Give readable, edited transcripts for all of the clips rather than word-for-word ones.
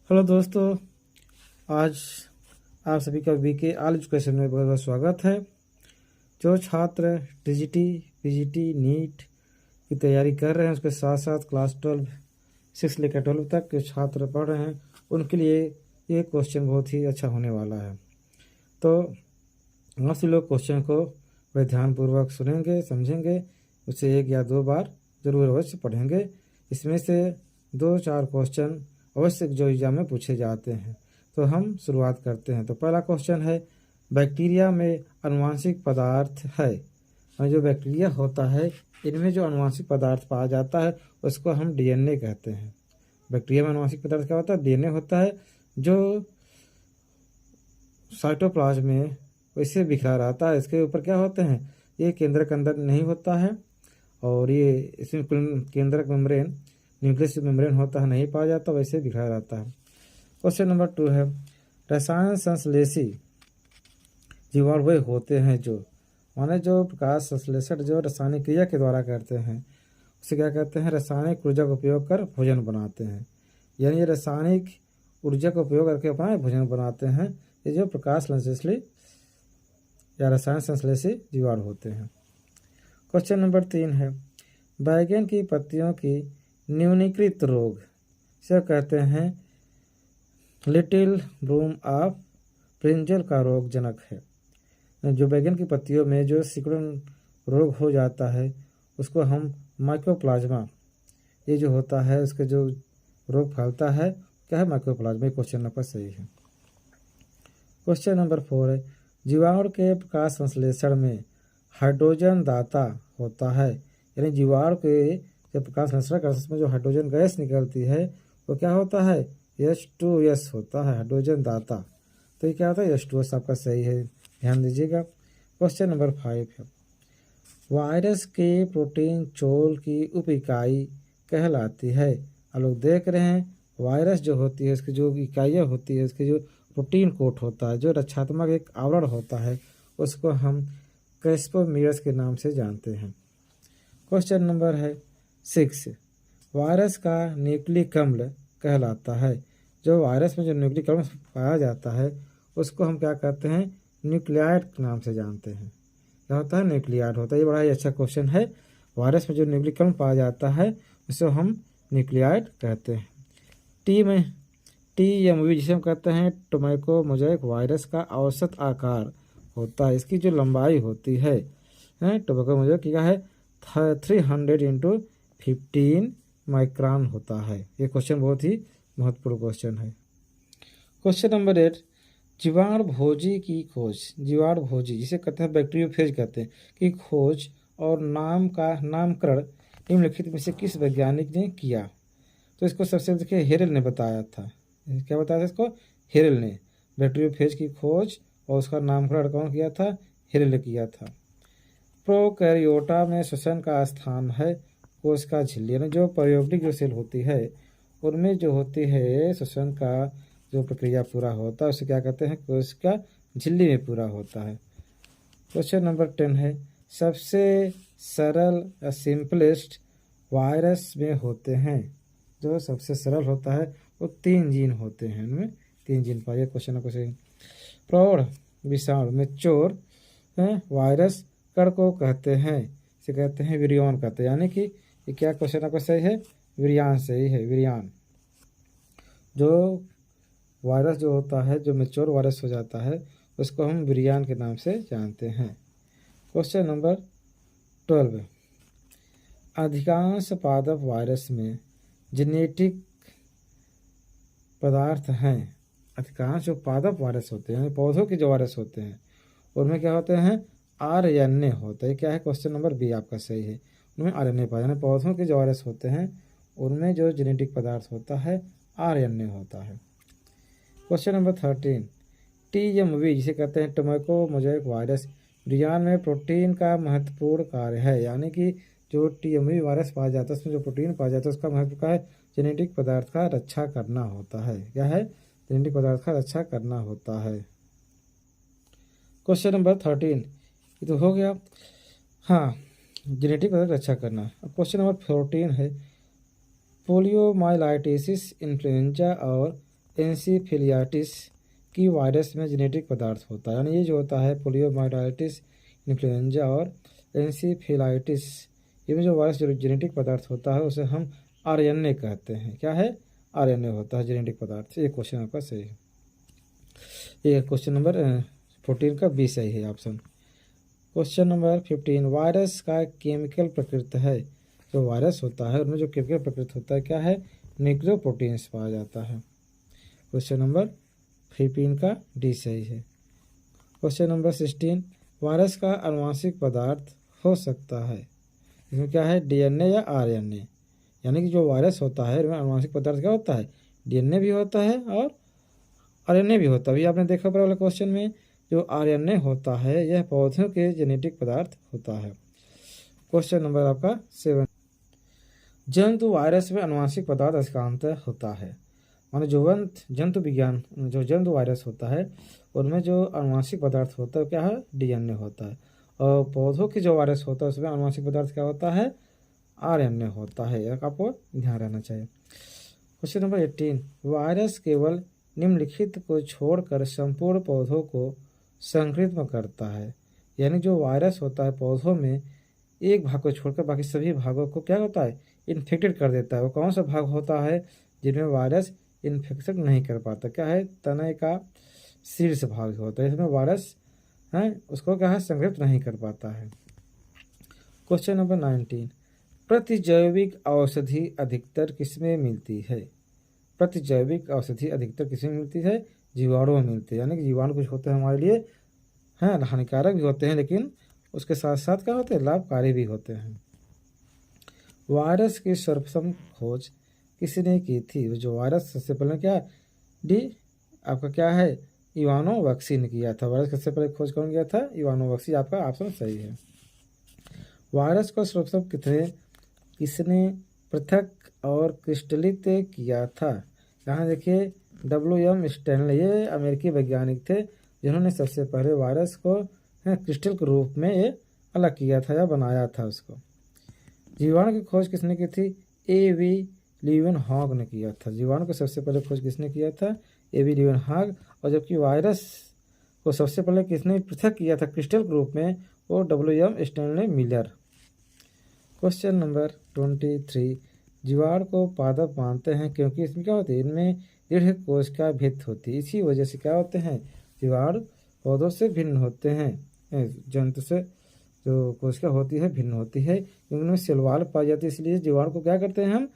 Hello दोस्तों, आज आप सभी का वीके ऑल एजुकेशन में बहुत बहुत स्वागत है। जो छात्र टीजीटी, पीजीटी, नीट की तैयारी कर रहे हैं, उसके साथ साथ क्लास 12 6 लेकर 12 तक के छात्र पढ़ रहे हैं, उनके लिए ये क्वेश्चन बहुत ही अच्छा होने वाला है। तो आप सभी लोग क्वेश्चन को बड़े ध्यानपूर्वक सुनेंगे, समझेंगे, उसे 1 या 2 बार जरूर अवश्य पढ़ेंगे। इसमें से 2-4 क्वेश्चन अवश्य जो एग्जाम में पूछे जाते हैं। तो हम शुरुआत करते हैं। तो पहला क्वेश्चन है, बैक्टीरिया में आनुवांशिक पदार्थ है। जो बैक्टीरिया होता है, इनमें जो आनुवांशिक पदार्थ पाया जाता है उसको हम डीएनए कहते हैं। बैक्टीरिया में आनुवांशिक पदार्थ क्या होता है? डीएनए होता है, जो साइटोप्लाज्म में वैसे बिखरा रहता है। इसके ऊपर क्या होते हैं? ये केंद्रक के अंदर नहीं होता है, और ये इसमें केंद्रक मेम्ब्रेन, न्यूक्लियस मेम्ब्रेन होता है, नहीं पाया जाता, वैसे बिखरा रहता है। क्वेश्चन नंबर 2 है, रसायन संश्लेषी जीवाणु वे होते हैं जो माने जो प्रकाश संश्लेषण जो रासायनिक क्रिया के द्वारा करते हैं, उसे क्या कहते हैं? रासायनिक ऊर्जा का उपयोग कर भोजन बनाते हैं। यानी ये रासायनिक ऊर्जा का उपयोग करके अपना भोजन बनाते हैं। ये जो प्रकाश संश्लेषी या रसायन संश्लेषी जीवाणु होते हैं। क्वेश्चन नंबर 3 है, बैगन की पत्तियों की न्यूनीकृत रोग से कहते हैं लिटिल ब्लूम ऑफ ब्रिंजल का रोग जनक है। जो बैगन की पत्तियों में जो सिकुड़न रोग हो जाता है उसको हम माइकोप्लाज्मा, ये जो होता है उसके जो रोग फैलता है क्या है? माइकोप्लाज्मा। ये क्वेश्चन नंबर सही है। क्वेश्चन नंबर 4 है, जीवाणु के प्रकाश संश्लेषण में हाइड्रोजन दाता होता है। यानी जीवाणु के जब प्रकाश संश्लेषण करते उसमें जो हाइड्रोजन गैस निकलती है वो क्या होता है? H2S होता है, हाइड्रोजन दाता। तो ये क्या होता है? H2S आपका सही है, ध्यान दीजिएगा। क्वेश्चन नंबर 5 है, वायरस के प्रोटीन चोल की उप इकाई कहलाती है। आप लोग देख रहे हैं, वायरस जो होती है उसकी जो इकाइयाँ होती है, उसकी जो प्रोटीन कोट होता है, जो रक्षात्मक एक आवरण होता है, उसको हम क्रेस्पोमीरस के नाम से जानते हैं। क्वेश्चन नंबर है 6, वायरस का न्यूक्लिक अम्ल कहलाता है। जो वायरस में जो न्यूक्लिक अम्ल पाया जाता है उसको हम क्या कहते हैं? न्यूक्लियाइड के नाम से जानते हैं। क्या होता है? न्यूक्लियाइड होता है। ये बड़ा ही अच्छा क्वेश्चन है। वायरस में जो न्यूक्लिक अम्ल पाया जाता है उसे हम न्यूक्लियाइड कहते हैं। TMV जिसे हम कहते हैं टोमेको मोजाइक वायरस का औसत आकार होता है। इसकी जो लंबाई होती है टोमेको मोजाइक क्या है? 300 × 15 माइक्रोन होता है। ये क्वेश्चन बहुत ही महत्वपूर्ण क्वेश्चन है। क्वेश्चन नंबर 8, जीवाणु भोजी की खोज, जीवाणु भोजी जिसे कहते हैं बैक्टीरियोफेज कहते हैं, की खोज और नामकरण निम्नलिखित में से किस वैज्ञानिक ने किया? तो इसको सबसे देखिए हेरल ने बताया था। क्या बताया था इसको? हेरल ने। बैक्टीरियोफेज की खोज और उसका नामकरण कौन किया था? हेरल ने किया था। प्रोकैरियोटा में श्वसन का स्थान है कोशिका झिल्ली, यानी जो प्रायोगिक जो सेल होती है उनमें जो होती है श्वसन का जो प्रक्रिया पूरा होता है उसे क्या कहते हैं? कोशिका झिल्ली में पूरा होता है। क्वेश्चन नंबर 10 है, सबसे सरल या सिंपलेस्ट वायरस में होते हैं। जो सबसे सरल होता है वो 3 जीन होते हैं, उनमें 3 जीन पाए। क्वेश्चन नंबर सही। प्रौढ़ विषाणु मैच्योर वायरस कण को कहते हैं, इसे कहते हैं विरियन कहते हैं। यानी कि ये क्या क्वेश्चन आपका सही है? विरियान सही है, विरियान। जो वायरस जो होता है, जो मैच्योर वायरस हो जाता है उसको हम विरियान के नाम से जानते हैं। क्वेश्चन नंबर 12, अधिकांश पादप वायरस में जेनेटिक पदार्थ हैं। अधिकांश जो पादप वायरस होते हैं, पौधों के जो वायरस होते हैं, उनमें क्या होते हैं? RNA होता है। क्या है? क्वेश्चन नंबर बी आपका सही है, उनमें RNA पाया। यानी पौधों के जो वायरस होते हैं उनमें जो जेनेटिक पदार्थ होता है RNA होता है। क्वेश्चन नंबर 13, TMV जिसे कहते हैं टोमेको मोजाइक वायरस, विरियान में प्रोटीन का महत्वपूर्ण कार्य है। यानी कि जो TMV वायरस पाया जाता है उसमें जो प्रोटीन पाया जाता है उसका महत्व क्या है? जेनेटिक पदार्थ का रक्षा करना होता है। क्या है? जेनेटिक पदार्थ का रक्षा करना होता है। क्वेश्चन नंबर 13 ये तो हो गया, हाँ, जेनेटिक पदार्थ रक्षा करना। अब क्वेश्चन नंबर 14 है, पोलियोमाइलाइटिस, इन्फ्लुएंजा और एंसीफेलियाटिस की वायरस में जेनेटिक पदार्थ होता है, यानी ये जो होता है पोलियोमाइलाइटिस, इन्फ्लुएंजा और एंसीफेलाइटिस, इनमें जो वायरस जो जेनेटिक पदार्थ होता है उसे हम आरएनए कहते हैं। क्या है? आरएनए होता है जेनेटिक पदार्थ। ये क्वेश्चन आपका सही है। ये क्वेश्चन नंबर 14 का बी सही है ऑप्शन। क्वेश्चन नंबर 15, वायरस का केमिकल प्रकृति है। जो वायरस होता है उनमें जो केमिकल प्रकृति होता है क्या है? न्यूक्लियोप्रोटीन्स पाया जाता है। क्वेश्चन नंबर 15 का डी सही है। क्वेश्चन नंबर 16, वायरस का आनुवंशिक पदार्थ हो सकता है। इसमें क्या है? डीएनए या आरएनए, यानी कि जो वायरस होता है उसमें आनुवंशिक पदार्थ क्या होता है? डीएनए भी होता है और आरएनए भी होता है। अभी आपने देखा पहले वाले क्वेश्चन में जो आरएनए होता है यह पौधों के जेनेटिक पदार्थ होता है। क्वेश्चन नंबर आपका 7, जंतु वायरस में आनुवंशिक पदार्थ हस्तांतर होता है। माने जो जंतु विज्ञान जो जंतु वायरस होता है उनमें जो आनुवंशिक पदार्थ होता है क्या है? डीएनए होता है। और पौधों की जो वायरस होता है उसमें आनुवंशिक पदार्थ क्या होता है? आरएनए होता है। यह आपको ध्यान रहना चाहिए। क्वेश्चन नंबर 18, वायरस केवल निम्नलिखित को छोड़कर संपूर्ण पौधों को संक्रमित करता है। यानी जो वायरस होता है पौधों में एक भाग को छोड़कर बाकी सभी भागों को क्या होता है? इन्फेक्टेड कर देता है। वो कौन सा भाग होता है जिनमें वायरस इन्फेक्शन नहीं कर पाता? क्या है? तने का शीर्ष भाग होता है, इसमें वायरस है उसको क्या है? संक्रमित नहीं कर पाता है। क्वेश्चन नंबर 19, प्रतिजैविक औषधि अधिकतर किसमें मिलती है? प्रतिजैविक औषधि अधिकतर किसमें मिलती है? जीवाणु में मिलती है। यानी कि जीवाणु कुछ होते हैं हमारे लिए हैं हानिकारक भी होते हैं, लेकिन उसके साथ साथ क्या होते हैं? लाभकारी भी होते हैं। वायरस की सर्वप्रथम खोज किसने की थी? जो वायरस सबसे पहले क्या डी आपका क्या है? इवानोवस्की ने किया था। वायरस सबसे पहले खोज कौन किया था? इवानोवस्की। आपका ऑप्शन सही है। वायरस को सर्वप्रथम किसने पृथक और क्रिस्टलित किया था? यहाँ देखिए WM स्टैनले, ये अमेरिकी वैज्ञानिक थे जिन्होंने सबसे पहले वायरस को क्रिस्टल के रूप में ये अलग किया था या बनाया था उसको। जीवाणु की खोज किसने की थी? A.V. लीवेनहॉग ने किया था। जीवाणु को सबसे पहले खोज किसने किया था? A.V. लीवेनहॉग। और जबकि वायरस को सबसे पहले किसने पृथक किया था क्रिस्टल के रूप में? वो WM Stanley Miller. Question number 23, जीवाणु को पादप मानते हैं क्योंकि इसमें क्या होती है? इनमें दृढ़ कोशिका भित्ति होती है। इसी वजह से क्या होते हैं? जीवाणु पौधों से भिन्न होते हैं, जंतु से जो कोशिका होती है भिन्न होती है, उनमें सेलवाल पाई जाती है। इसलिए जीवाणु को क्या करते हैं? हम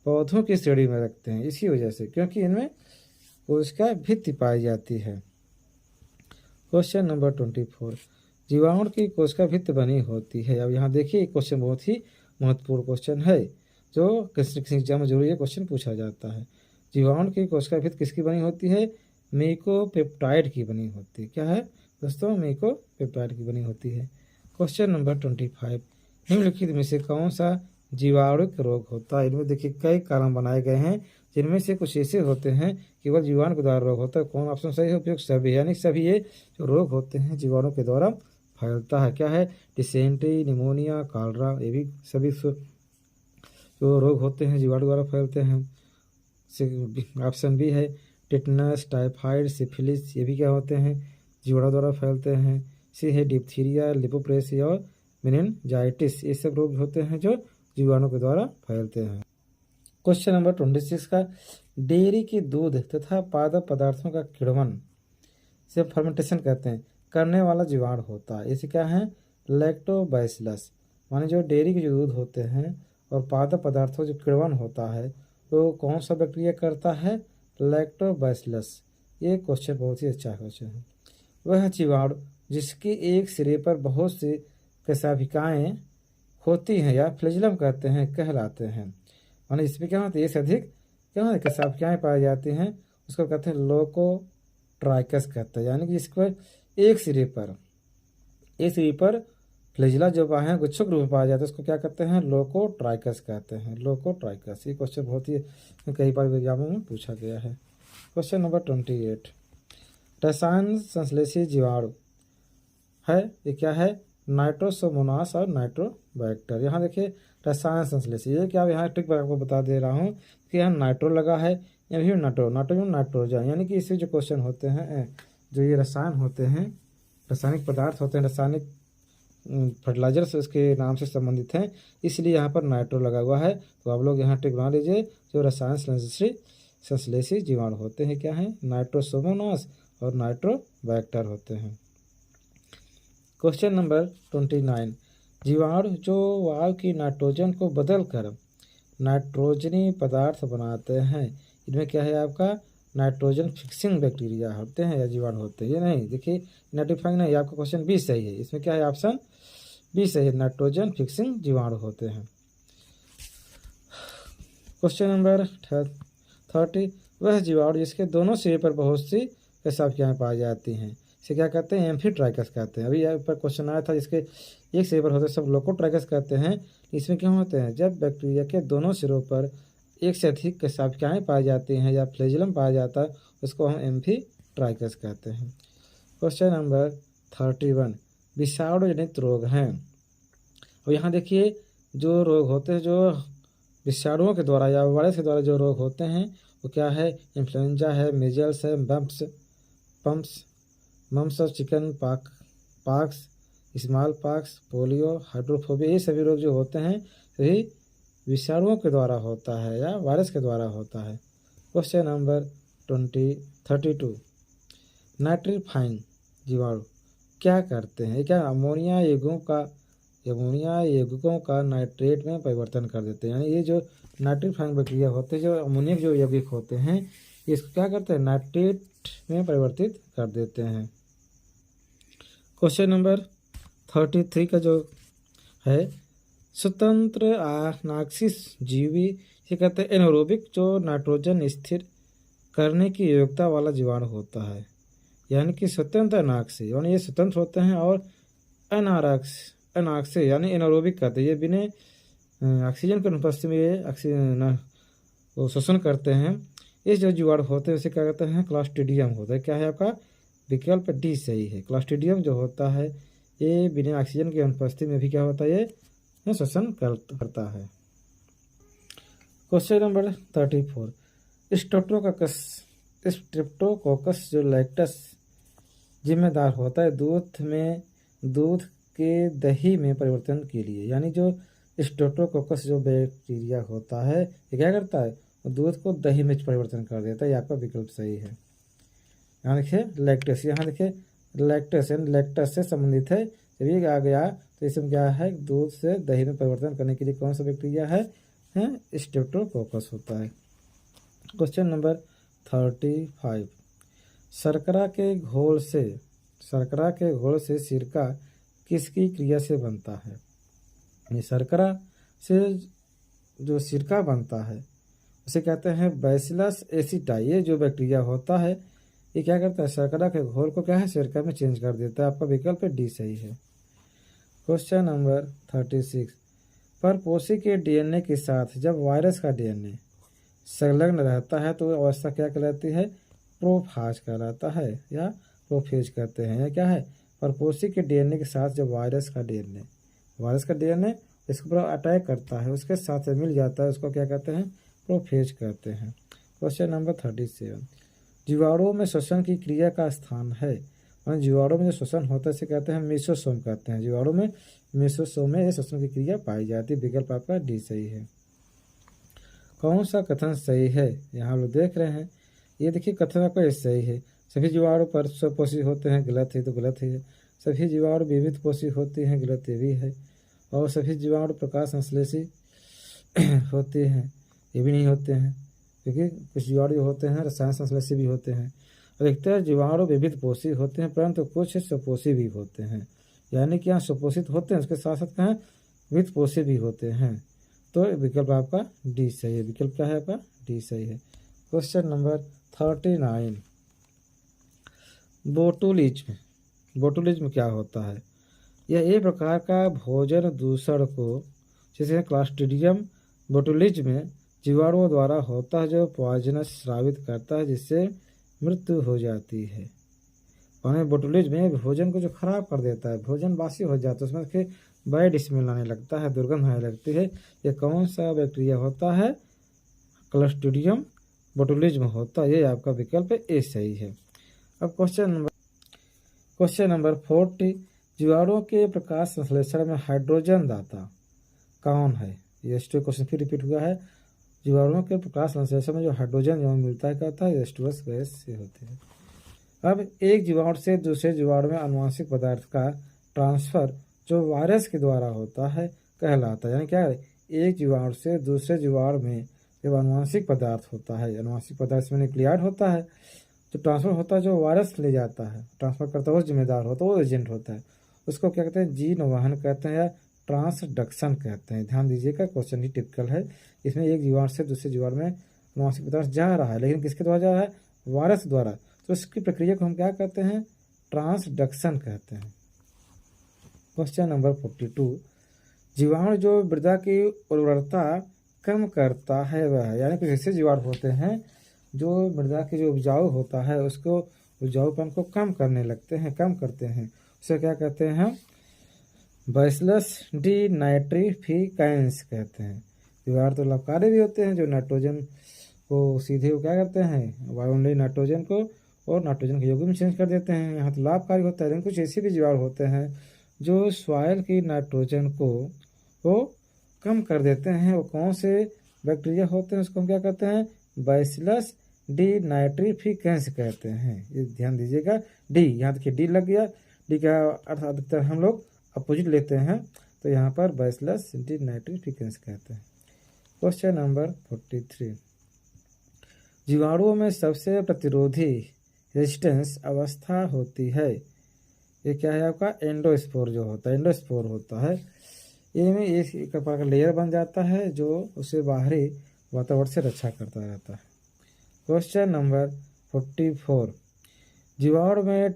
पौधों की श्रेणी में रखते हैं इसी वजह से, क्योंकि इनमें कोशिका भित्ति पाई जाती है। क्वेश्चन नंबर 24, जीवाणु की कोशिका भित्ति बनी होती है। अब यहाँ देखिए क्वेश्चन बहुत ही महत्वपूर्ण क्वेश्चन है जो किसी एग्जाम में जरूर ये क्वेश्चन पूछा जाता है। जीवाणु की कोशिका भित्ति किसकी बनी होती है? मेकोपेप्टाइड की बनी होती है। क्या है दोस्तों? मेकोपेप्टाइड की बनी होती है। क्वेश्चन नंबर 25, निम्नलिखित में से कौन सा जीवाणुक रोग होता है? इनमें देखिए कई कारण बनाए गए हैं जिनमें से कुछ ऐसे होते हैं केवल जीवाणु के द्वारा रोग होता है। कौन ऑप्शन सही है? उपयुक्त सभी, यानी सभी ये जो रोग होते हैं जीवाणु के द्वारा फैलता है। क्या है? डिसेंट्री, निमोनिया, कॉलरा, ये भी सभी जो रोग होते हैं जीवाणु द्वारा फैलते हैं। ऑप्शन बी है टिटनस, टाइफाइड, सिफिलिस, ये भी क्या होते हैं? जीवाणु द्वारा फैलते हैं। सी है डिप्थीरिया, लिपोप्रेसिया और मेनिनजाइटिस, ये सब रोग होते हैं जो जीवाणु के द्वारा फैलते हैं। क्वेश्चन नंबर 26 का, डेयरी के दूध तथा पादप पदार्थों का किण्वन से फर्मेंटेशन कहते हैं करने वाला जीवाणु होता है। इसे क्या है? लैक्टोबैसिलस। माने जो डेयरी के जो दूध होते हैं और पादप पदार्थों जो किण्वन होता है तो कौन सा बैक्टीरिया करता है? लैक्टोबैसिलस। ये क्वेश्चन बहुत ही अच्छा क्वेश्चन है। वह जीवाणु जिसके एक सिरे पर बहुत सी कशाभिकाएँ होती हैं या फ्लैजिलम कहते हैं कहलाते हैं। माने इसमें क्या होता है? इससे अधिक क्या होता है? कशाभिकाएँ पाई जाती हैं, उसको कहते हैं लोकोट्राइकस कहते हैं। यानी कि इसको एक सिरे पर फ्लैजिला जो पाए हैं गुच्छों के रूप में पाया जाता है उसको क्या कहते हैं? लोकोट्राइकस कहते हैं। लोकोट्राइकस। ये क्वेश्चन बहुत ही कई बार एग्जामों में पूछा गया है। क्वेश्चन नंबर 28, रसायन संश्लेषी जीवाणु है ये क्या है? नाइट्रोसोमोनास और नाइट्रोबैक्टर। यहाँ देखिए रसायन संश्लेषी, ये क्या? यहाँ ट्रिक आपको बता दे रहा हूँ कि यहाँ नाइट्रो लगा है, एम्फी नाइट्रोजन, यानी कि इससे जो क्वेश्चन होते हैं, जो ये रसायन होते हैं, रासायनिक पदार्थ होते हैं, रासायनिक फर्टिलाइजर्स इसके नाम से संबंधित हैं, इसलिए यहाँ पर नाइट्रो लगा हुआ है। तो आप लोग यहाँ टिक बना लीजिए। जो रसायन संश्लेषी जीवाणु होते हैं क्या है, नाइट्रोसोमोनास और नाइट्रोबैक्टर होते हैं। क्वेश्चन नंबर 29, जीवाणु जो वायु की नाइट्रोजन को बदलकर नाइट्रोजनी पदार्थ बनाते हैं, इनमें क्या है आपका नाइट्रोजन फिक्सिंग बैक्टीरिया होते हैं या जीवाणु होते हैं। ये नहीं, देखिए नाइट्रीफाइंग नहीं, आपका क्वेश्चन बी सही है। इसमें क्या है, ऑप्शन बी सही है, नाइट्रोजन फिक्सिंग जीवाणु होते हैं। क्वेश्चन नंबर 30, वह जीवाणु जिसके दोनों सिरे पर बहुत सी पेशाबियाँ पाई जाती हैं, इसे क्या कहते हैं, एम्फीट्राइकस कहते हैं। अभी यहाँ पर क्वेश्चन आया था जिसके एक सिरे पर होते हैं, सब लोकोट्राइकस कहते हैं। इसमें क्या होते हैं, जब बैक्टीरिया के दोनों सिरों पर एक से अधिक पेशाबियाँ पाई जाती हैं या फ्लैजेलम पाया जाता है, उसको हम एम्फीट्राइकस कहते हैं। क्वेश्चन नंबर 31, विषाणु जनित रोग हैं। और यहाँ देखिए जो रोग होते हैं, जो विषाणुओं के द्वारा या वायरस के द्वारा जो रोग होते हैं वो क्या है, इन्फ्लुएंजा है, मीजल्स है, मम्स और chicken pox, small pox, polio, hydrophobia, ये सभी रोग जो होते हैं सही विषाणुओं के द्वारा होता है या वायरस के द्वारा होता है। क्वेश्चन नंबर 32, नाइट्रीफाइंग जीवाणु क्या करते हैं, क्या अमोनिया यौगिकों का नाइट्रेट में परिवर्तन कर देते हैं। यानी ये जो नाइट्रीफाइंग बैक्टीरिया होते हैं, जो अमोनियम जो यौगिक होते हैं, इसको क्या करते हैं, नाइट्रेट में परिवर्तित कर देते हैं। क्वेश्चन नंबर 33 का जो है, स्वतंत्र अनाक्सिस जीवी, ये कहते हैं एनारोबिक, जो नाइट्रोजन स्थिर करने की योग्यता वाला जीवाणु होता है। यानी कि स्वतंत्र अनाक्सी यानी ये स्वतंत्र होते हैं, और अनाक्सी यानी एनारोबिक कहते हैं, ये बिना ऑक्सीजन के अनुपस्थिति में ये ऑक्सीजन शोषण करते हैं। ये जो जीवाणु होते हैं उसे क्या कहते हैं, क्लॉस्ट्रिडियम होता है। क्या है आपका विकल्प डी सही है। क्लॉस्ट्रिडियम जो होता है ये बिना ऑक्सीजन की अनुपस्थिति में भी क्या होता है, ये शोषण करता है। क्वेश्चन नंबर 34, स्ट्रेप्टोकोकस जो लैक्टस जिम्मेदार होता है दूध के दही में परिवर्तन के लिए। यानी जो स्ट्रेप्टोकोकस जो बैक्टीरिया होता है ये क्या करता है, दूध को दही में परिवर्तन कर देता है। ये आपका विकल्प सही है। यहाँ देखिए लैक्टस, यहाँ देखिए लैक्टस से संबंधित है। जब ये आ गया तो इसमें क्या है, दूध से दही में परिवर्तन करने के लिए कौन सा बैक्टीरिया है, स्ट्रेप्टोकोकस होता है। क्वेश्चन नंबर 35, शर्करा के घोल से सिरका किसकी क्रिया से बनता है। ये शर्करा से जो सिरका बनता है उसे कहते हैं बैसिलस एसिटाई। ये जो बैक्टीरिया होता है ये क्या करता है, शर्करा के घोल को क्या है, सिरका में चेंज कर देता है। आपका विकल्प डी सही है। क्वेश्चन नंबर 36, परपोषी के डीएनए के साथ जब वायरस का डीएनए संलग्न रहता है तो अवस्था क्या कहलाती है, प्रोफाज कहलाता है या प्रोफेज कहते हैं। यह क्या है, परपोषी के डीएनए के साथ जब वायरस का डीएनए इसके ऊपर अटैक करता है, उसके साथ मिल जाता है, उसको क्या कहते हैं, प्रोफेज कहते हैं। क्वेश्चन नंबर 37, जीवाणुओं में श्वसन की क्रिया का स्थान है। जीवाणु में जो श्वसन होता है इसे कहते हैं मेसोसोम कहते हैं। जीवाणु में मेसोसोम में श्वसन की क्रिया पाई जाती है। विकल्प आपका डी सही है। कौन सा कथन सही है, यहाँ लोग देख रहे हैं, ये देखिए कथन आपका सही है। सभी जीवाणु परपोषी होते हैं, गलत है तो गलत है। सभी जीवाणु विविध पोषी होते हैं, गलत ये भी है। और सभी जीवाणु प्रकाश संश्लेषी होते हैं, ये भी नहीं होते हैं, क्योंकि कुछ जीवाणु होते हैं रसायन संश्लेषी भी होते हैं। अधिकतर जीवाणु विविध पोषी होते हैं, परंतु कुछ स्वपोषी भी होते हैं। यानी कि यहाँ स्वपोषित होते हैं, उसके साथ साथ कहें विविध पोषी भी होते हैं। तो विकल्प आपका डी सही है। विकल्प क्या है आपका, डी सही है। क्वेश्चन नंबर 39, बोटुलिज्म क्या होता है। यह एक प्रकार का भोजन दूषण को, जिसे क्लॉस्ट्रिडियम बोटुलिज्म जीवाणुओं द्वारा होता है, जो पॉइजनस स्रावित करता है, जिससे मृत्यु हो जाती है। और बोटुलिज्म में भोजन को जो खराब कर देता है, भोजन बासी हो जाता है, उसमें के बैड स्मेल आने लगता है, दुर्गंध आने लगती है। ये कौन सा बैक्टीरिया होता है, क्लॉस्ट्रिडियम बोटुलिज्म होता है। ये आपका विकल्प ए सही है। अब क्वेश्चन नंबर 40, जीवाणुओं के प्रकाश संश्लेषण में हाइड्रोजन दाता कौन है? ये क्वेश्चन फिर रिपीट हुआ है। जीवाणुओं के प्रकाश संश्लेषण में जो हाइड्रोजन जो मिलता है कहता है H2S गैस से होते हैं। अब एक जीवाणु से दूसरे जीवाणु में आनुवंशिक पदार्थ का ट्रांसफर जो वायरस के द्वारा होता है कहलाता है। यानी क्या है, एक जीवाणु से दूसरे जीवाणु में जब आनुवंशिक पदार्थ होता है, आनुवंशिक पदार्थ में न्यूक्लियाइड होता है, जो ट्रांसफर होता है, जो वायरस ले जाता है, ट्रांसफर करता है, वो जिम्मेदार होता है, वो एजेंट होता है, उसको क्या कहते हैं? जीन वहन कहते हैं या ट्रांसडक्शन कहते हैं। ध्यान दीजिएगा, क्वेश्चन ही टिपिकल है। इसमें एक जीवाणु से दूसरे जीवाणु में आनुवंशिक पदार्थ जा रहा है, लेकिन किसके द्वारा जा रहा है? वायरस द्वारा। तो इसकी प्रक्रिया को हम क्या कहते हैं? ट्रांसडक्शन कहते हैं। क्वेश्चन नंबर 42, जीवाणु जो मृदा की उर्वरता कम करता है वह, यानी कुछ ऐसे जीवाणु होते हैं जो मृदा की जो उपजाऊ होता है उसको उपजाऊपन को कम करने लगते हैं, कम करते हैं, उसे क्या कहते हैं? बैसिलस डिनाइट्रिफिकेंस कहते हैं। जीवाणु तो लाभकारी भी होते हैं, जो नाइट्रोजन को सीधे वो क्या करते हैं? वायुमंडलीय नाइट्रोजन को और नाइट्रोजन के यौगिक में चेंज कर देते हैं, यहाँ तो लाभकारी होता है। लेकिन कुछ ऐसे भी जीवाणु होते हैं जो सॉइल की नाइट्रोजन को वो कम कर देते हैं। वो कौन से बैक्टीरिया होते हैं? उसको हम क्या कहते हैं? बैसिलस डिनाइट्रिफिकेंस कहते हैं। ये ध्यान दीजिएगा, डी, यहाँ देखिए डी लग गया। डी का अर्थ अधिकतर हम लोग अपोजिट लेते हैं, तो यहाँ पर बैसिलस डिनाइट्रिफिकेंस कहते हैं। क्वेश्चन नंबर 43, जीवाणुओं में सबसे प्रतिरोधी रेजिस्टेंस अवस्था होती है, ये क्या है आपका? एंडोस्पोर जो होता है, एंडोस्पोर होता है। ये में एक प्रकार का लेयर बन जाता है जो उसे बाहरी वातावरण से रक्षा करता रहता है। क्वेश्चन नंबर 44, जीवाणु में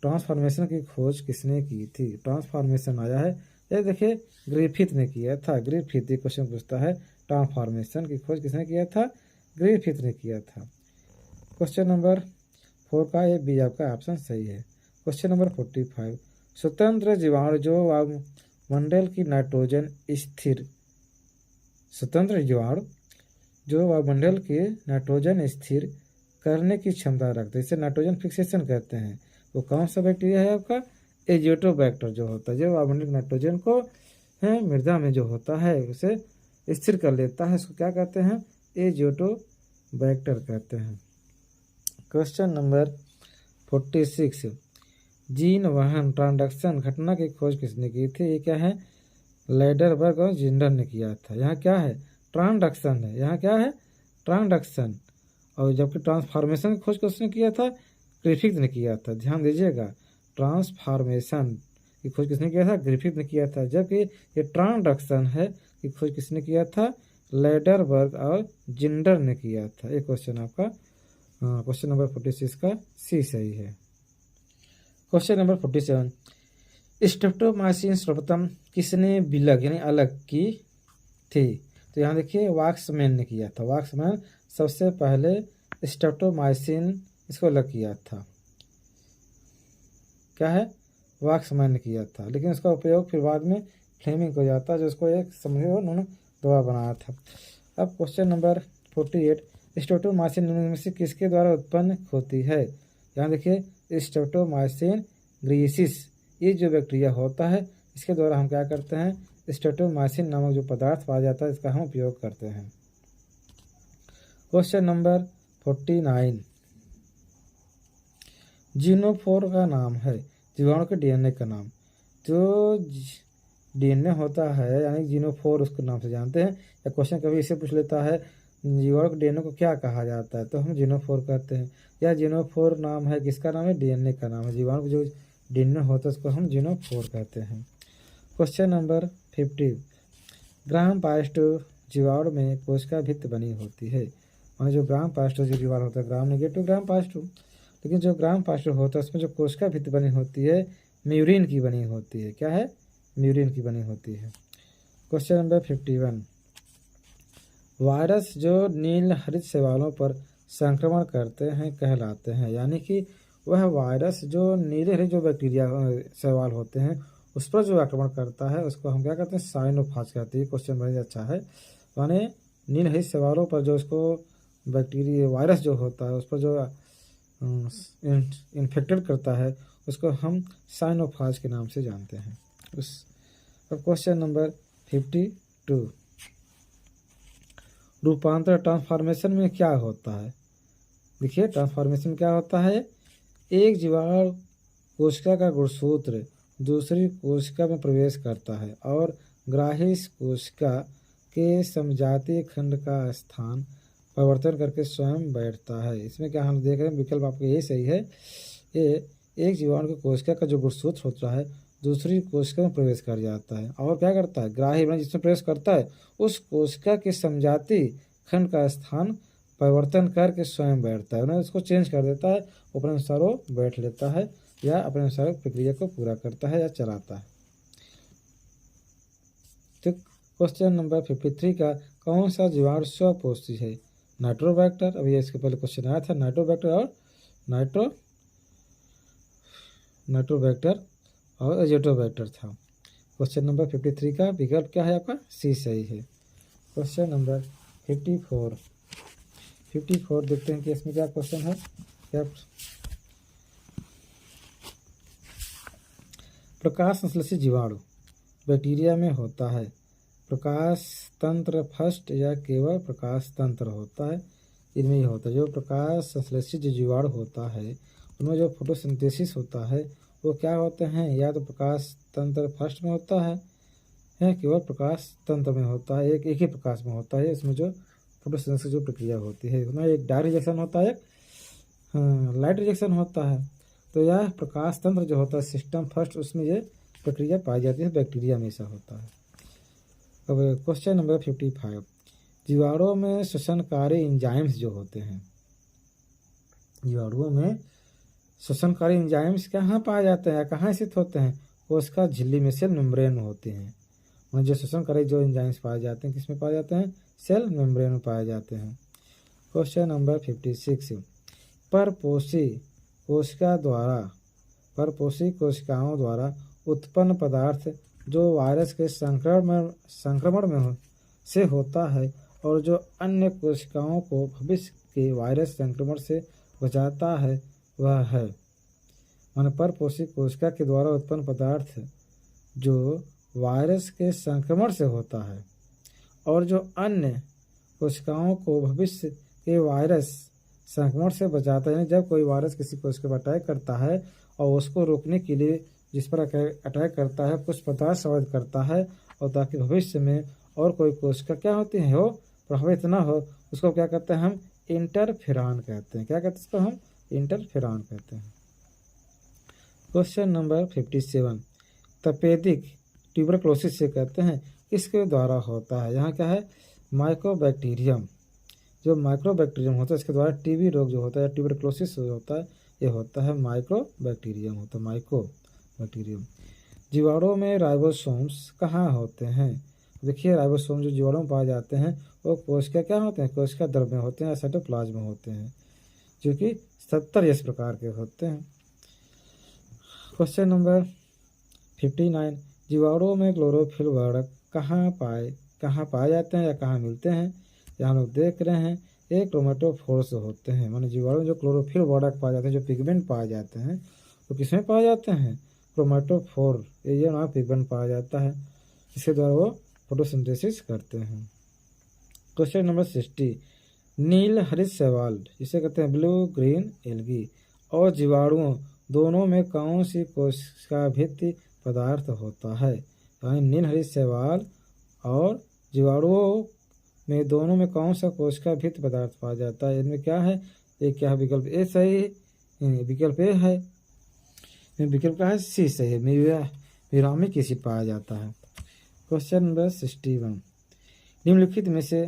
ट्रांसफॉर्मेशन की खोज किसने की थी? ट्रांसफॉर्मेशन आया है, ये देखिए ग्रिफिथ ने किया था। ग्रिफिथ, ये क्वेश्चन पूछता है ट्रांसफॉर्मेशन की खोज किसने किया था? ग्रिफिथ ने किया था। क्वेश्चन नंबर 4 का ये बी आपका ऑप्शन सही है। क्वेश्चन नंबर 45, स्वतंत्र जीवाणु जो वायुमंडल की नाइट्रोजन स्थिर, स्वतंत्र जीवाणु जो वायुमंडल के नाइट्रोजन स्थिर करने की क्षमता रखते हैं, इसे नाइट्रोजन फिक्सेशन कहते हैं। वो कौन सा बैक्टीरिया है आपका? एजियोटोबैक्टर जो होता है, जो वायुमंडल नाइट्रोजन को है मृदा में जो होता है उसे स्थिर कर लेता है, इसको क्या कहते हैं? एजियोटोबैक्टर कहते हैं। क्वेश्चन नंबर 46, जीन वहन ट्रांसडक्शन घटना की खोज किसने की थी? ये क्या है? लैडरबर्ग और जिंडर ने किया था। यहाँ क्या है? ट्रांसडक्शन है, यहाँ क्या है? ट्रांसडक्शन। और जबकि ट्रांसफॉर्मेशन की खोज किसने किया था? ग्रिफिथ ने किया था। ध्यान दीजिएगा, ट्रांसफॉर्मेशन की खोज किसने किया था? ग्रिफिथ ने किया था। जबकि ये ट्रांसडक्शन है की खोज किसने किया था? लैडरबर्ग और जिंडर ने किया था। ये क्वेश्चन आपका क्वेश्चन नंबर 46 का सी सही है। क्वेश्चन नंबर 47, स्ट्रेप्टोमाइसिन सर्वप्रथम किसने विलग यानी अलग की थी? तो यहाँ देखिए वाक्समैन ने किया था। वाक्समैन सबसे पहले स्ट्रेप्टोमाइसिन इसको अलग किया था। क्या है? वाक्समैन ने किया था, लेकिन उसका उपयोग फिर बाद में फ्लेमिंग हो जाता है, जो उसको एक समझे उन्होंने दवा बनाया था। अब क्वेश्चन नंबर 48, स्ट्रेप्टोमाइसिन निम्न में से किसके द्वारा उत्पन्न होती है? यहाँ देखिए स्ट्रेप्टोमाइसिन ग्रीसिस, ये जो बैक्टीरिया होता है इसके द्वारा हम क्या करते हैं? स्ट्रेप्टोमाइसिन नामक जो पदार्थ पाया जाता है इसका हम उपयोग करते हैं। क्वेश्चन नंबर 49, जीनोफोर का नाम है जीवाणु के डीएनए का नाम। जो डीएनए होता है यानी जीनोफोर, उसके नाम से जानते हैं। या क्वेश्चन कभी इसे पूछ लेता है जीवाणु के डीएनए को क्या कहा जाता है, तो हम जीनोफोर कहते हैं। या जीनोफोर नाम है किसका नाम है? डीएनए का नाम है। जीवाणु जो डीएनए होता है उसको हम जीनोफोर कहते हैं। क्वेश्चन नंबर 50, ग्राम पॉजिटिव जीवाणु में कोशिका भित्ति बनी होती है। और जो ग्राम पॉजिटिव जो जीवाणु होता है, ग्राम नेगेटिव ग्राम पॉजिटिव, लेकिन जो ग्राम पॉजिटिव होता है उसमें जो कोशिका भित्ति बनी होती है म्यूरिन की बनी होती है। क्या है? म्यूरिन की बनी होती है। क्वेश्चन नंबर 51, वायरस जो नील हरित शैवालों पर संक्रमण करते हैं कहलाते हैं। यानी कि वह वायरस जो नीले हरित जो बैक्टीरिया शैवाल होते हैं उस पर जो आक्रमण करता है उसको हम क्या कहते हैं? साइनोफाज कहते हैं। क्वेश्चन बहुत अच्छा है। माने नीलहरित शैवालों पर जो उसको बैक्टीरिया वायरस जो होता है उस पर जो इन्फेक्टेड करता है उसको हम साइनोफाज के नाम से जानते हैं। अब क्वेश्चन नंबर 52, रूपांतर ट्रांसफॉर्मेशन में क्या होता है। देखिए ट्रांसफॉर्मेशन में क्या होता है, एक जीवाणु कोशिका का गुणसूत्र दूसरी कोशिका में प्रवेश करता है और ग्राही कोशिका के समजातीय खंड का स्थान परिवर्तन करके स्वयं बैठता है। इसमें क्या हम देख रहे हैं, विकल्प आपका यही सही है। ये एक जीवाणु की कोशिका का जो गुणसूत्र होता है दूसरी कोशिका में प्रवेश कर जाता है और क्या करता है, ग्राही जिसमें प्रवेश करता है उस कोशिका के समजातीय खंड का स्थान परिवर्तन करके स्वयं बैठता है, उन्हें उसको चेंज कर देता है, अपने अनुसार वो बैठ लेता है या अपने अनुसार प्रक्रिया को पूरा करता है या चलाता है। तो क्वेश्चन नंबर 53 का कौन सा जीवाणु स्वपोषी है, नाइट्रोबैक्टर। अभी इसके पहले क्वेश्चन आया था, नाइट्रोबैक्टर और नाइट्रोबैक्टर और एजोटोबैक्टर था। क्वेश्चन नंबर 53 का विकल्प क्या है आपका, सी सही है। क्वेश्चन नंबर 54 देखते हैं कि इसमें क्या क्वेश्चन है। क्या प्रकाश संश्लेषी जीवाणु बैक्टीरिया में होता है, प्रकाश तंत्र फर्स्ट या केवल प्रकाश तंत्र होता है, इनमें ही होता है। जो प्रकाश संश्लेषी जो जीवाणु होता है उनमें जो फोटोसिंथेसिस होता है वो क्या होते हैं, या तो प्रकाश तंत्र फर्स्ट में होता है या केवल प्रकाश तंत्र में होता है, एक ही प्रकाश में होता है। इसमें जो फोटोसिंथेसिस जो प्रक्रिया होती है उसमें एक डायरेक्ट रिजेक्शन होता है, एक लाइट रिजेक्शन होता है। तो यह प्रकाश तंत्र जो होता है सिस्टम फर्स्ट, उसमें ये प्रक्रिया पाई जाती है, बैक्टीरिया में ऐसा होता है। अब क्वेश्चन नंबर 55, जीवाणुओं में श्वसनकारी एंजाइम्स जो होते हैं, जीवाणुओं में श्वसनकारी एंजाइम्स कहाँ पाए जाते हैं, कहाँ स्थित होते हैं, कोशिका झिल्ली में सेल मेम्ब्रेन में होते हैं। और जो श्वसनकारी जो एंजाइम्स पाए जाते हैं किसमें पाए जाते हैं, सेल मेम्ब्रेन में पाए जाते हैं। क्वेश्चन नंबर 56, परपोषी कोशिकाओं द्वारा उत्पन्न पदार्थ जो वायरस के संक्रमण में से होता है और जो अन्य कोशिकाओं को भविष्य के वायरस संक्रमण से बचाता है वह है। मान परपोषी कोशिका के द्वारा उत्पन्न पदार्थ जो वायरस के संक्रमण से होता है और जो अन्य कोशिकाओं को भविष्य के वायरस संक्रमण से बचाता है। जब कोई वायरस किसी कोशिका पर अटैक करता है और उसको रोकने के लिए जिस पर अटैक करता है कुछ पदार्थ सेवन करता है और ताकि भविष्य में और कोई कोशिका क्या होती है वो प्रभावित ना हो, उसको क्या कहते हैं हम, इंटरफेरॉन कहते हैं। क्या कहते हैं इसको हम, इंटरफेरॉन कहते हैं। क्वेश्चन नंबर 57, तपेदिक ट्यूबरक्लोसिस से कहते हैं किसके द्वारा होता है। यहाँ क्या है, माइकोबैक्टीरियम, जो माइक्रोबैक्टीरियम होता है इसके द्वारा टीबी रोग जो होता है ट्यूबरक्लोसिस जो होता है ये होता है माइक्रोबैक्टीरियम होता है, माइकोबैक्टीरियम। जीवाणुओं में राइबोसोम्स कहाँ होते हैं। देखिए राइबोसोम जो जीवाणुओं में पाए जाते हैं वो कोशिका क्या होते हैं, कोशिका द्रव्य में होते हैं या साइटोप्लाज्म में होते हैं, जो कि 70 इस प्रकार के होते हैं। क्वेश्चन नंबर 59, जीवाणुओं में क्लोरोफिल वर्णक कहाँ पाए जाते हैं या कहाँ मिलते हैं। यहाँ लोग देख रहे हैं एक क्रोमेटोफोर्स होते हैं, माने जीवाणु जो क्लोरोफिल वर्णक पाए जाते हैं, जो पिगमेंट पाए जाते हैं तो किसमें पाए जाते हैं, क्रोमेटोफोर, ये ना पिगमेंट पाया जाता है, इसके द्वारा वो फोटोसिंथेसिस करते हैं। क्वेश्चन नंबर 60, नील हरित शैवाल जिसे कहते हैं ब्लू ग्रीन एल्गी और जीवाणुओं दोनों में कौन सी कोशिका भित्ति पदार्थ होता है। यानी नील हरित शैवाल और जीवाणुओं में दोनों में कौन सा कोशिका भित्ति पदार्थ पाया जाता है। इनमें क्या है, एक क्या है, विकल्प ए सही है, विकल्प ए है, विकल्प क्या है, सी सही है, मिरामिक एसिड पाया जाता है। क्वेश्चन नंबर 61, निम्नलिखित में से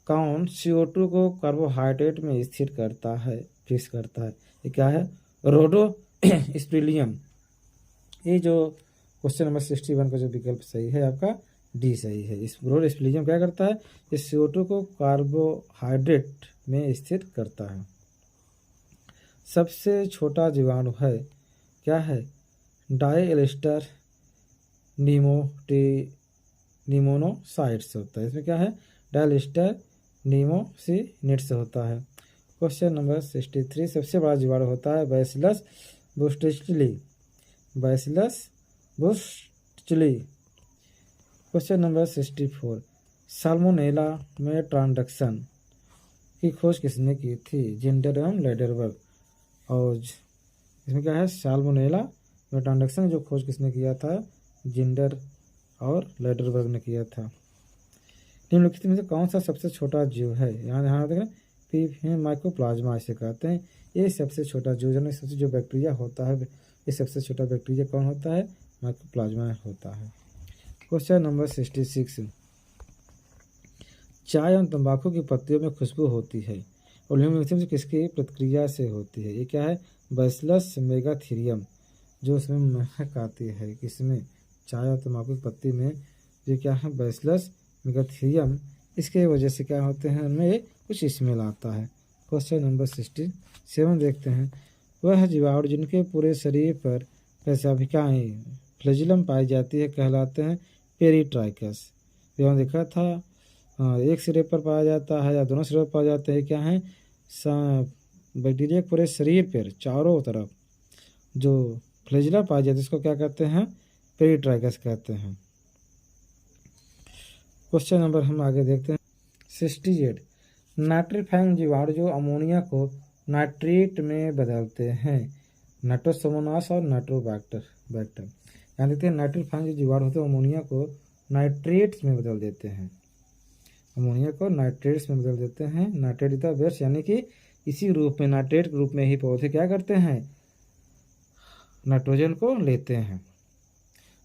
कौन CO2 को कार्बोहाइड्रेट में स्थिर करता है, फिक्स करता है। ये क्या है, रोडोस्पिलियम। ये जो क्वेश्चन नंबर 61 का जो विकल्प सही है आपका डी सही है। इस रोडोस्पिलियम क्या करता है, इस CO2 को कार्बोहाइड्रेट में स्थिर करता है। सबसे छोटा जीवाणु है क्या है, डायएलेस्टर निमोनोसाइट्स होता है। इसमें क्या है, डायलिस्टर निमोसिनेट से होता है। क्वेश्चन नंबर 63, सबसे बड़ा जीवाणु होता है बैसिलस बुस्टिचली। बैसिलस बुस्टिचली। क्वेश्चन नंबर 64, साल्मोनेला में ट्रांसडक्शन की खोज किसने की थी? जिंडर एवं लेडरबर्ग। और इसमें क्या है, साल्मोनेला में ट्रांसडक्शन जो खोज किसने किया था? जिंडर और लेडरबर्ग ने किया था। निम्नलिखित में से कौन सा सबसे छोटा जीव है? यहाँ देखें, माइकोप्लाज्मा इसे कहते हैं। ये सबसे छोटा जीव सबसे जो बैक्टीरिया होता है, ये सबसे छोटा बैक्टीरिया कौन होता है? माइकोप्लाज्मा होता है। क्वेश्चन नंबर 66, चाय और तंबाकू की पत्तियों में खुशबू होती है और निम्नलिखित में से किसकी प्रतिक्रिया से होती है? ये क्या है? बैसिलस मेगाथीरियम, जो उसमें महक आती है। किसमें? चाय और तंबाकू की पत्ती में। ये क्या है? Bacillus megaterium. इसके वजह से क्या होते हैं, उनमें कुछ स्मेल आता है। क्वेश्चन नंबर 67 देखते हैं, वह जीवाणु जिनके पूरे शरीर पर पेशाभिकाएँ फ्लैजिलम पाई जाती है कहलाते हैं पेरिट्राइकस। यहाँ देखा था, एक सिरे पर पाया जाता है या दोनों सिरे पर पाया जाता है। क्या है? बैक्टीरिया पूरे शरीर पर चारों तरफ जो फ्लैजिला पाया जाता है इसको क्या कहते हैं? पेरिट्राइकस कहते हैं। क्वेश्चन नंबर हम आगे देखते हैं 68, नाइट्रीफाइंग जीवाणु जो अमोनिया को नाइट्रेट में बदलते हैं। नाइट्रोसोमोनास और नाइट्रोबैक्टर। यहाँ देखते हैं नाइट्रीफाइंग जो जीवाणु होते हैं अमोनिया को नाइट्रेट्स में बदल देते हैं। अमोनिया को नाइट्रेट्स में बदल देते हैं। नाइट्रेट इतना बेस्ट, यानी कि इसी रूप में, नाइट्रेट के रूप में ही पौधे क्या करते हैं? नाइट्रोजन को लेते हैं।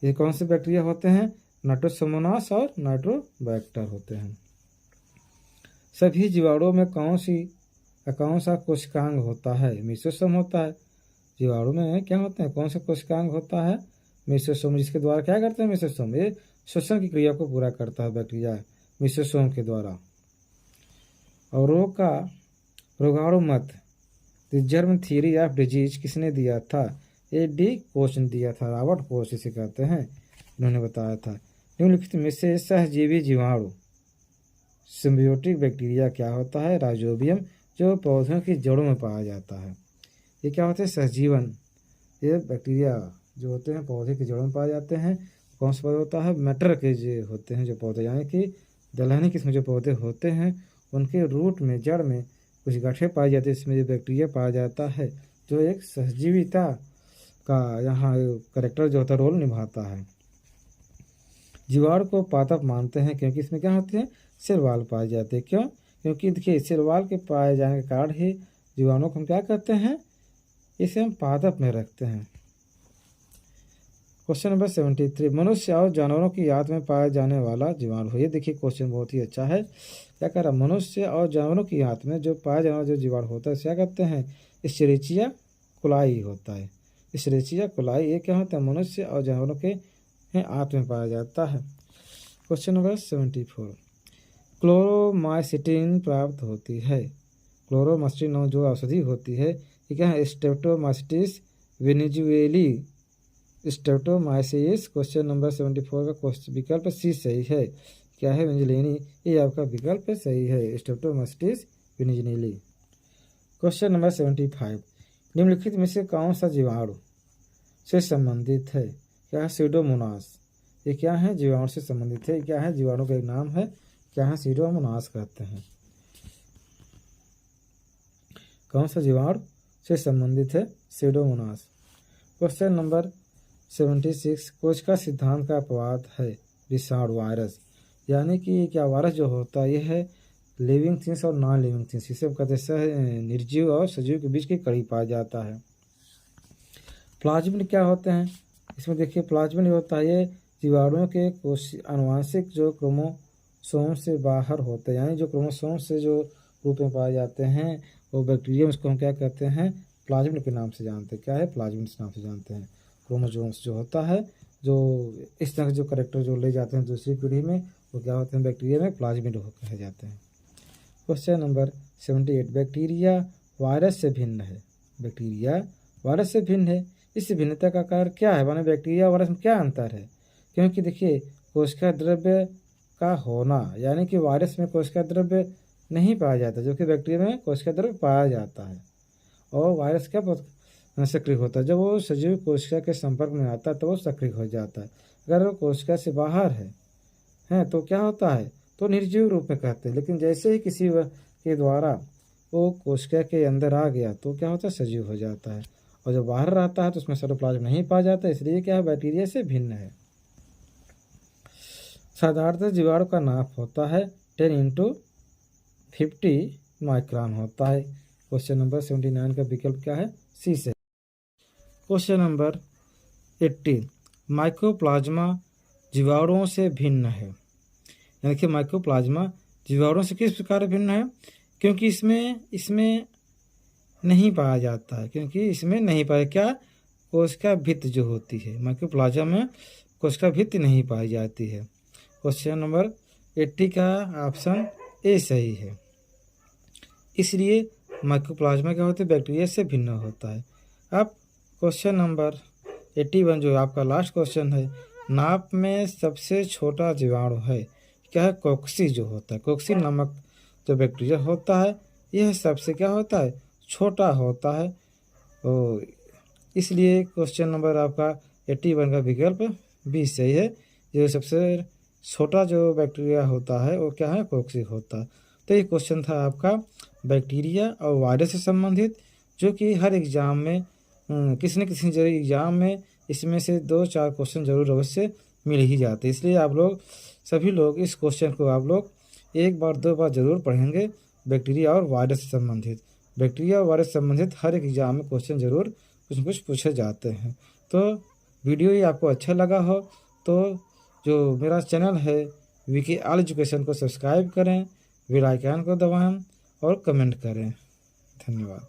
ये कौन से बैक्टीरिया होते हैं? नाइट्रोसोमोनास और नाइट्रोबैक्टर होते हैं। सभी जीवाणुओं में कौन सा कोशिकांग होता है? मेसोसोम होता है। जीवाणु में क्या होते हैं? कौन सा कोशिकांग होता है? मेसोसोम, जिसके द्वारा क्या करते हैं? मेसोसोम ये श्वसन की क्रिया को पूरा करता है बैक्टीरिया मेसोसोम के द्वारा। और रोगाणु मत the germ theory of disease किसने दिया था? A.D. कोच ने दिया था। रॉबर्ट कोच इसे कहते हैं, इन्होंने बताया था। निम्नलिखित में से सहजीवी जीवाणु सिम्बियोटिक बैक्टीरिया क्या होता है? राइजोबियम, जो पौधों की जड़ों में पाया जाता है। ये क्या होते हैं? सहजीवन। ये बैक्टीरिया जो होते हैं पौधे की जड़ों में पाए जाते हैं। कौन सा पौधा होता है? मटर के जो होते हैं जो पौधे, यानी कि दलहनी किस्म जो पौधे होते हैं उनके रूट में, जड़ में कुछ गांठें पाई जाती है, इसमें जो बैक्टीरिया पाया जाता है जो एक सहजीविता का यहाँ करेक्टर जो होता है, रोल निभाता है। जीवाणु को पादप मानते हैं क्योंकि इसमें क्या होते हैं? शैवाल पाए जाते हैं। क्यों? क्योंकि देखिए शैवाल के पाए जाने के कारण ही जीवाणु को हम क्या करते हैं? इसे हम पादप में रखते हैं। क्वेश्चन नंबर 73, मनुष्य और जानवरों की याद में पाया जाने वाला जीवाणु। ये देखिए क्वेश्चन बहुत ही अच्छा है। क्या कह रहा है? मनुष्य और जानवरों की याद में जो पाया जाने वाला जो जीवाणु होता है क्या कहते हैं? एस्चेरिचिया कोलाई होता है। एस्चेरिचिया कोलाई ये क्या होता है? मनुष्य और जानवरों के आंत में पाया जाता है। क्वेश्चन नंबर 74, क्लोरोमाइसिटिन प्राप्त होती है। क्लोरोमाइसिटिन जो औषधि होती है ये क्या है? स्ट्रेप्टोमाइसिटिस वेनेजुएली। स्ट्रेप्टोमाइसिस। क्वेश्चन नंबर 74 का विकल्प सी सही है। क्या है? वेनेजुएली। ये आपका विकल्प सही है, स्ट्रेप्टोमाइसिटिस वेनेजुएली। क्वेश्चन नंबर 75, निम्नलिखित में से कौन सा जीवाणु से संबंधित है? क्या है? सीडोमोनास। ये क्या है? जीवाणु से संबंधित है। क्या है? जीवाणु का एक नाम है। क्या है? सीडोमोनास कहते हैं। कौन सा जीवाणु से संबंधित है? सीडोमोनास। क्वेश्चन नंबर 76, कोच का सिद्धांत का अपवाद है विषाणु वायरस। यानी कि क्या वायरस जो होता है ये है लिविंग थिंग्स और नॉन लिविंग थिंग्स, इसे कहते हैं निर्जीव और सजीव के बीच की कड़ी पाया जाता है। प्लाज्मिड क्या होते हैं? इसमें देखिए प्लाज्मिड होता है ये जीवाणुओं के आनुवांशिक जो क्रोमोसोम से बाहर होते हैं, यानी जो क्रोमोसोम से जो रूप में पाए जाते हैं वो बैक्टीरियम, उसको हम क्या कहते हैं? प्लाज्मिड के नाम से जानते हैं। क्या है? प्लाज्मिड के नाम से जानते हैं। क्रोमोसोम्स जो होता है जो इस तरह के जो करेक्टर जो ले जाते हैं दूसरी पीढ़ी में वो क्या होते हैं? बैक्टीरिया में प्लाज्मिड कहे जाते हैं। क्वेश्चन नंबर 78, बैक्टीरिया वायरस से भिन्न है। बैक्टीरिया वायरस से भिन्न है, इस भिन्नता का कारण क्या है? माने बैक्टीरिया वायरस में क्या अंतर है? क्योंकि देखिए कोशिका द्रव्य का होना, यानी कि वायरस में कोशिका द्रव्य नहीं पाया जाता, जो कि बैक्टीरिया में कोशिका द्रव्य पाया जाता है। और वायरस क्या सक्रिय होता है, जब वो सजीव कोशिका के संपर्क में आता है तो वो सक्रिय हो जाता है। अगर वो कोशिका से बाहर है तो क्या होता है, तो निर्जीव रूप में कहते हैं। लेकिन जैसे ही किसी के द्वारा वो कोशिका के अंदर आ गया तो क्या होता है, सजीव हो जाता है। और जब बाहर रहता है तो उसमें साइटोप्लाज्म नहीं पाया जाता, इसलिए क्या है, बैक्टीरिया से भिन्न है। साधारणतः जीवाणु का नाप होता है 10x50 माइक्रोन होता है। क्वेश्चन नंबर 79 का विकल्प क्या है, सी से। क्वेश्चन नंबर 80, माइकोप्लाज्मा जीवाणुओं से भिन्न है। यानी कि माइकोप्लाज्मा जीवाणुओं से किस प्रकार भिन्न है, क्योंकि इसमें नहीं पाया जाता है, क्योंकि इसमें नहीं पाया क्या, कोशिका भित्ति जो होती है, माइकोप्लाज्मा में कोशिका भित्ति नहीं पाई जाती है। क्वेश्चन नंबर 80 का ऑप्शन ए सही है। इसलिए माइकोप्लाज्मा क्या होता है, बैक्टीरिया से भिन्न होता है। अब क्वेश्चन नंबर 81 जो आपका लास्ट क्वेश्चन है, नाप में सबसे छोटा जीवाणु है क्या है, कोक्सी जो होता है, कोक्सी नामक जो बैक्टीरिया होता है, यह सबसे क्या होता है, छोटा होता है। तो इसलिए क्वेश्चन नंबर आपका 81 का विकल्प बी सही है। जो सबसे छोटा जो बैक्टीरिया होता है वो क्या है, कोक्सी होता है। तो ये क्वेश्चन था आपका बैक्टीरिया और वायरस से संबंधित, जो कि हर एग्ज़ाम में किसी न किसी जरूरी एग्ज़ाम में इसमें से 2-4 क्वेश्चन जरूर अवश्य मिल ही जाते। इसलिए आप लोग सभी लोग इस क्वेश्चन को आप लोग 1 बार 2 बार जरूर पढ़ेंगे। बैक्टीरिया और वायरस से संबंधित, बैक्टीरिया और वायरस से संबंधित हर एक एग्ज़ाम में क्वेश्चन जरूर कुछ न कुछ पूछे जाते हैं। तो वीडियो ये आपको अच्छा लगा हो तो जो मेरा चैनल है वीके ऑल एजुकेशन को सब्सक्राइब करें, बेल आइकन को दबाएं और कमेंट करें। धन्यवाद।